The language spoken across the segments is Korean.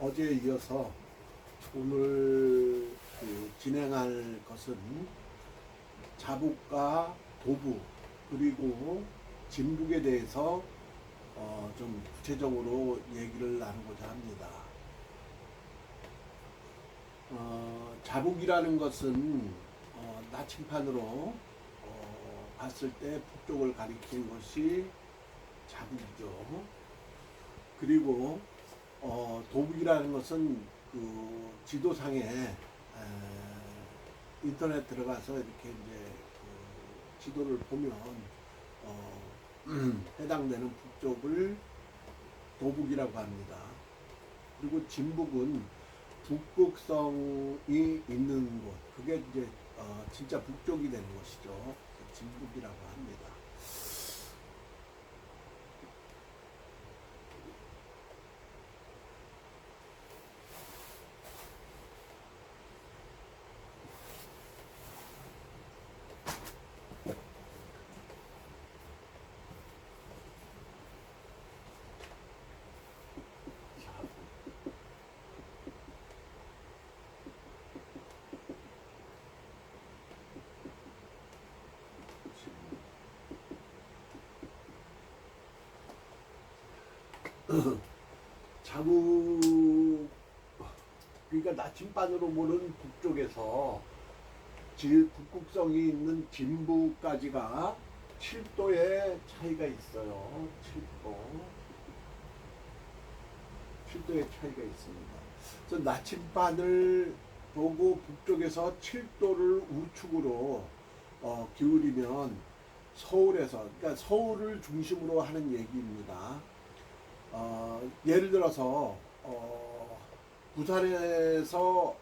어제에 이어서 오늘 진행할 것은 자북과 도북 그리고 진북에 대해서 좀 구체적으로 얘기를 나누고자 합니다. 자북이라는 것은 나침판으로 봤을 때 북쪽을 가리키는 것이 자북이죠. 그리고 도북이라는 것은 그 지도상에 인터넷 들어가서 이렇게 이제 그 지도를 보면 해당되는 북쪽을 도북이라고 합니다. 그리고 진북은 북극성이 있는 곳, 그게 이제 진짜 북쪽이 되는 것이죠. 진북이라고 합니다. 자국, 그러니까 나침반으로 보는 북쪽에서 북극성이 있는 진부까지가 7도의 차이가 있어요. 7도. 7도의 차이가 있습니다. 그래서 나침반을 보고 북쪽에서 7도를 우측으로 기울이면 서울에서, 그러니까 서울을 중심으로 하는 얘기입니다. 예를 들어서 부산에서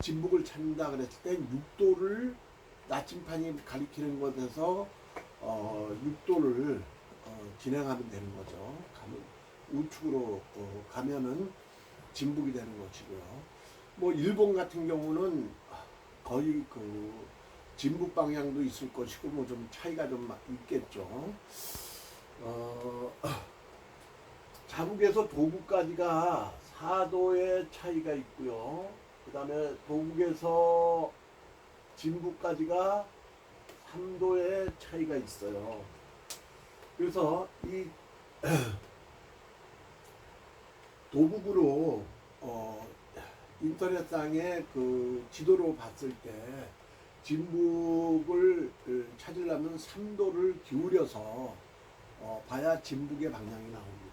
진북을 찾는다 그랬을 때 6도를 나침판이 가리키는 곳에서 6도를 진행하면 되는 거죠. 우측으로 가면은 진북이 되는 것이고요. 뭐 일본 같은 경우는 거의 그 진북 방향도 있을 것이고 뭐 좀 차이가 좀 있겠죠. 자북에서 도북까지가 4도의 차이가 있고요. 그 다음에 도북에서 진북까지가 3도의 차이가 있어요. 그래서 이 도북으로 인터넷상에 그 지도로 봤을 때 진북을 찾으려면 3도를 기울여서 봐야 진북의 방향이 나옵니다.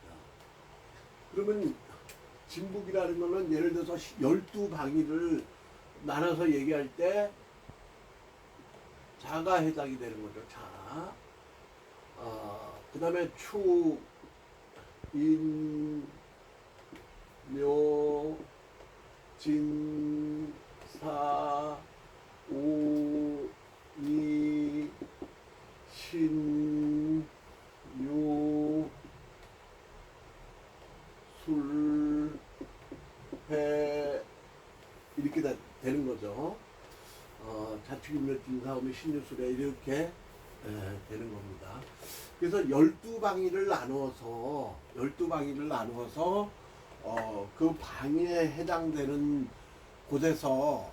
그러면 진북이라는 거는 예를 들어서 12방위를 나눠서 얘기할 때 자가 해당이 되는 거죠. 자. 그 다음에 추, 인, 묘, 진, 사, 오, 이, 신, 유, 술, 배, 이렇게 다 되는 거죠. 자축인묘, 진사오미, 신유술에 이렇게 되는 겁니다. 그래서 12방위를 나누어서 그 방위에 해당되는 곳에서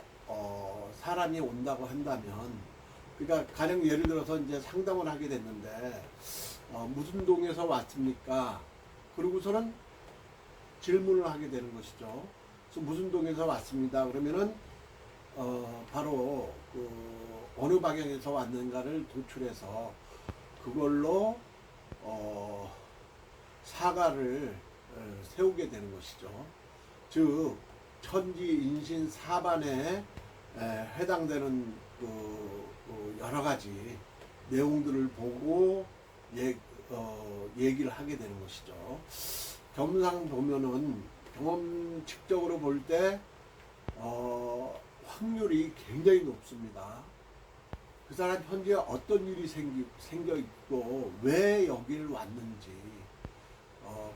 사람이 온다고 한다면, 그러니까 가령 예를 들어서 이제 상담을 하게 됐는데 무슨 동에서 왔습니까? 그러고서는 질문을 하게 되는 것이죠. 그래서 무슨 동에서 왔습니다. 그러면은 바로 그 어느 방향에서 왔는가를 도출해서 그걸로 사가를 세우게 되는 것이죠. 즉 천지 인신 사반에 해당되는 그 여러 가지 내용들을 보고 얘기를 하게 되는 것이죠. 경상 보면은 경험칙적으로 볼 때 확률이 굉장히 높습니다. 그 사람 현재 어떤 일이 생겨 있고 왜 여기를 왔는지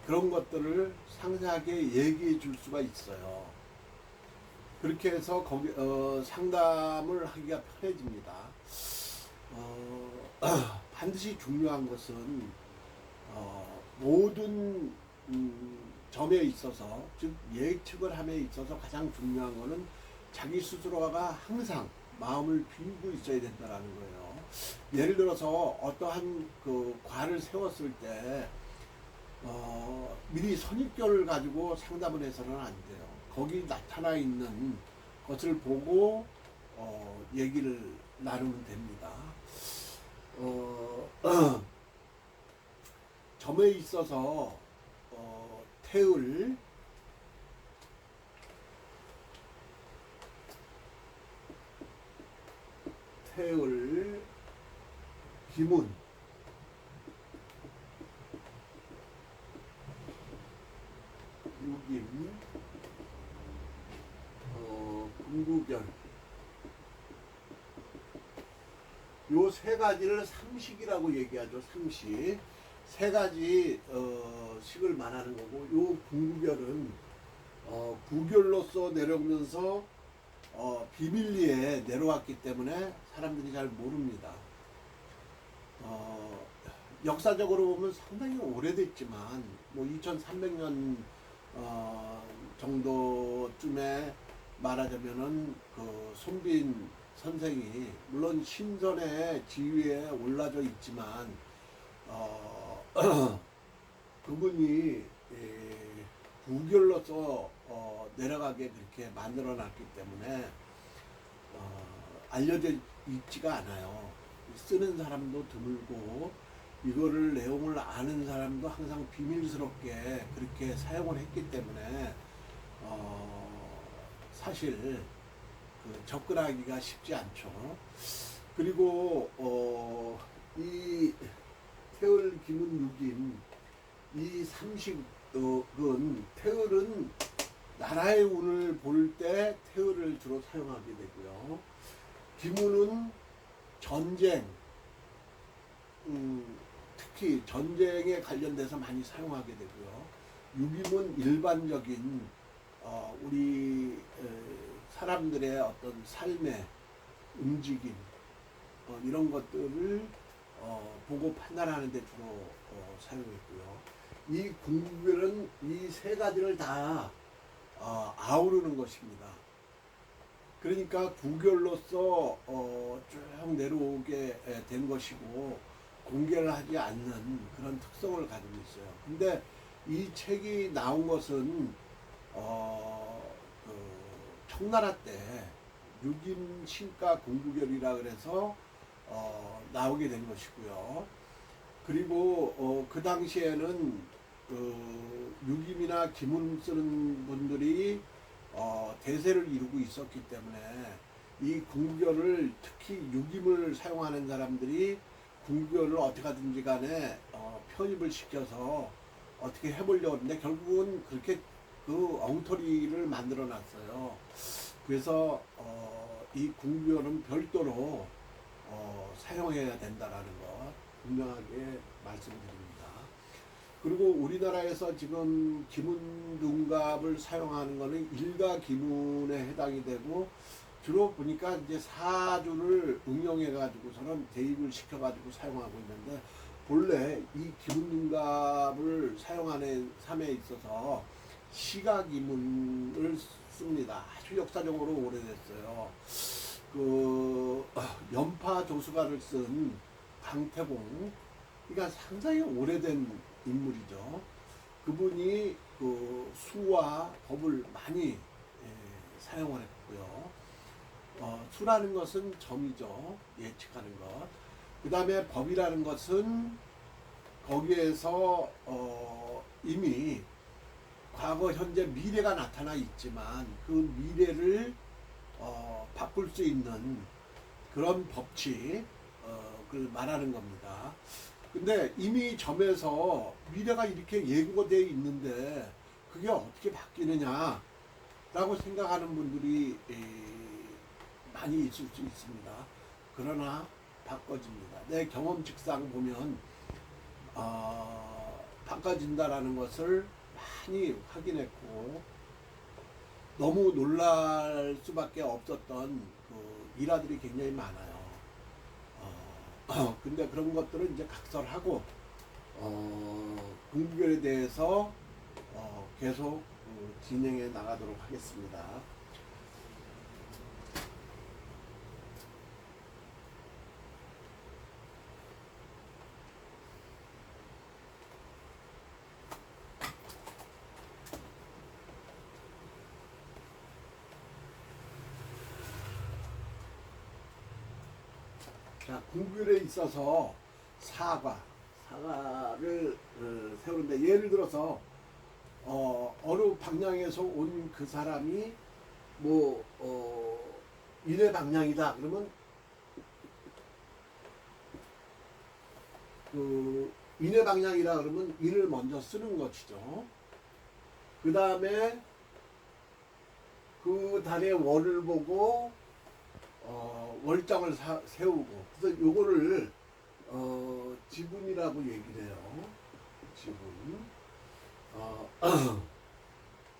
그런 것들을 상세하게 얘기해 줄 수가 있어요. 그렇게 해서 거기 상담을 하기가 편해집니다. 반드시 중요한 것은 모든 점에 있어서, 즉 예측을 함에 있어서 가장 중요한 거는 자기 스스로가 항상 마음을 비우고 있어야 된다라는 거예요. 예를 들어서 어떠한 그 과를 세웠을 때 미리 선입견을 가지고 상담을 해서는 안 돼요. 거기 나타나 있는 것을 보고 얘기를 나누면 됩니다. 점에 있어서 태을, 기문, 유김, 금구별, 요 세 가지를 삼식이라고 얘기하죠. 삼식. 세 가지 식을 말하는 거고, 요 궁구별은 구별로서 내려오면서 비밀리에 내려왔기 때문에 사람들이 잘 모릅니다. 역사적으로 보면 상당히 오래됐지만 뭐 2300년 정도쯤에 말하자면은 그 손빈 선생이 물론 신선의 지위에 올라져 있지만 그분이 부결로서 내려가게 그렇게 만들어 놨기 때문에 알려져 있지가 않아요. 쓰는 사람도 드물고 이거를 내용을 아는 사람도 항상 비밀스럽게 그렇게 사용을 했기 때문에 사실 그 접근하기가 쉽지 않죠. 그리고 이 태을, 기문, 유김 이 삼식은 태을은 나라의 운을 볼 때 태을을 주로 사용하게 되고요. 기문은 전쟁, 특히 전쟁에 관련돼서 많이 사용하게 되고요. 유김은 일반적인 우리 사람들의 어떤 삶의 움직임 이런 것들을 보고 판단하는 데 주로 사용했고요. 이 궁극별은 이 세 가지를 다 아우르는 것입니다. 그러니까 구결로서 쭉 내려오게 된 것이고 공개를 하지 않는 그런 특성을 가지고 있어요. 근데 이 책이 나온 것은 그 청나라 때 유김 신가 궁구결이라 그래서 나오게 된 것이고요. 그리고 그 당시에는 유김이나 기문 쓰는 분들이 대세를 이루고 있었기 때문에 이 궁구결을 특히 유김을 사용하는 사람들이 궁구결을 어떻게 하든지 간에 편입을 시켜서 어떻게 해보려고 했는데 결국은 그렇게 그 엉터리를 만들어 놨어요. 그래서 이 궁구결은 별도로 사용해야 된다라는 것 분명하게 말씀드립니다. 그리고 우리나라에서 지금 기문둔갑을 사용하는 것은 일가 기문에 해당이 되고 주로 보니까 이제 사주를 응용해 가지고서는 대입을 시켜 가지고 사용하고 있는데 본래 이 기문둔갑을 사용하는 삶에 있어서 시가기문을 씁니다. 아주 역사적으로 오래됐어요. 그 연파 조수가를 쓴 강태공, 그러니까 상당히 오래된 인물이죠. 그분이 그 수와 법을 많이 사용을 했고요. 수라는 것은 점이죠. 예측하는 것. 그 다음에 법이라는 것은 거기에서 이미 과거, 현재, 미래가 나타나 있지만 그 미래를 바꿀 수 있는 그런 법칙 그걸 말하는 겁니다. 근데 이미 점에서 미래가 이렇게 예고되어 있는데 그게 어떻게 바뀌느냐 라고 생각하는 분들이 많이 있을 수 있습니다. 그러나 바꿔집니다. 내 경험칙상 보면 바꿔진다라는 것을 많이 확인했고 너무 놀랄 수밖에 없었던 그 일화들이 굉장히 많아요. 근데 그런 것들은 이제 각설하고 궁극결에 대해서 계속 진행해 나가도록 하겠습니다. 자, 궁율에 있어서 사과를 세우는데, 예를 들어서 어느 방향에서 온 그 사람이 인의 방향이다 그러면 그 인의 방향이라 그러면 인을 먼저 쓰는 것이죠. 그 다음에 그 달의 월을 보고 월장을 세우고, 그래서 요거를 지분이라고 얘기를 해요. 지분.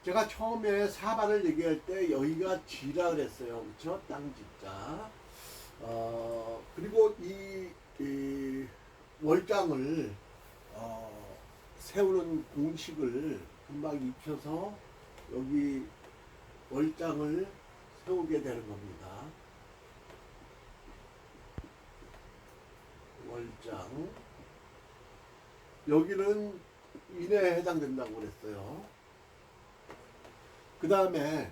제가 처음에 사반을 얘기할 때 여기가 지라 그랬어요. 그렇죠? 땅지자. 그리고 이 월장을 세우는 공식을 금방 익혀서 여기 월장을 세우게 되는 겁니다. 월장. 여기는 인에 해당된다고 그랬어요. 그 다음에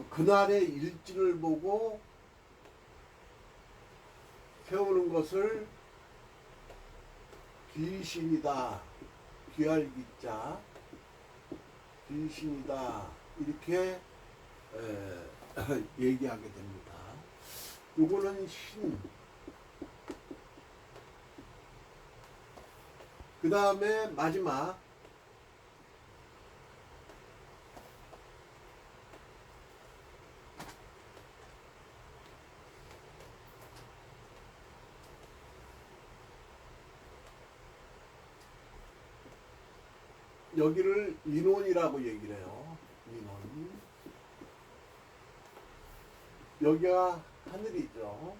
그날의 일진을 보고 세우는 것을 귀신이다, 귀할기자, 귀신이다 이렇게 얘기하게 됩니다. 요거는 신. 그 다음에 마지막 여기를 인원이라고 얘기를 해요. 인원. 여기가 하늘이죠.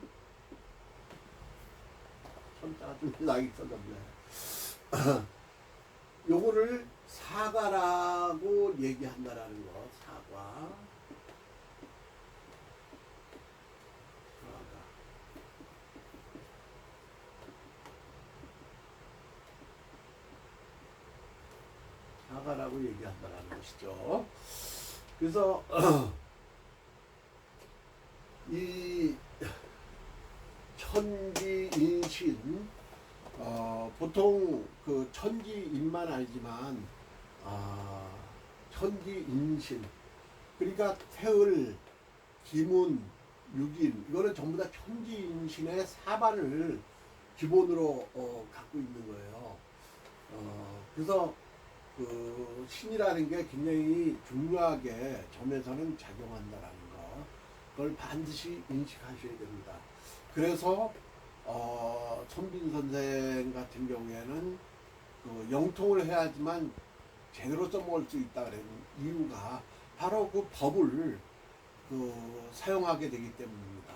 참 짜증이 나기 써졌네. 요거를 사과라고 얘기한다라는 거. 사과. 사과라고 얘기한다라는 것이죠. 그래서 이 천지인신, 보통 그 천지인만 알지만 천지인신, 그러니까 태을, 기문, 육인, 이거는 전부 다 천지인신의 사반을 기본으로 갖고 있는 거예요. 그래서 그 신이라는 게 굉장히 중요하게 점에서는 작용한다라는 거, 그걸 반드시 인식하셔야 됩니다. 그래서 손빈 선생 같은 경우에는 그 영통을 해야지만 제대로 써먹을 수 있다 그런 이유가 바로 그 법을 사용하게 되기 때문입니다.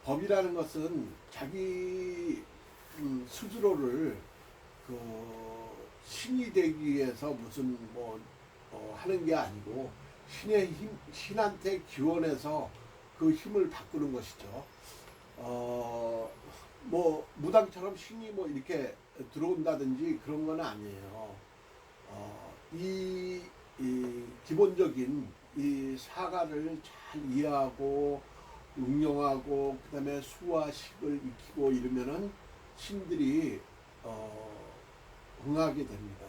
법이라는 것은 자기 스스로를 신이 되기 위해서 무슨 하는 게 아니고 신의 힘, 신한테 기원해서 그 힘을 바꾸는 것이죠. 무당처럼 신이 이렇게 들어온다든지 그런 건 아니에요. 이 기본적인 이 사가를 잘 이해하고 응용하고 그 다음에 수와 식을 익히고 이러면은 신들이 응하게 됩니다.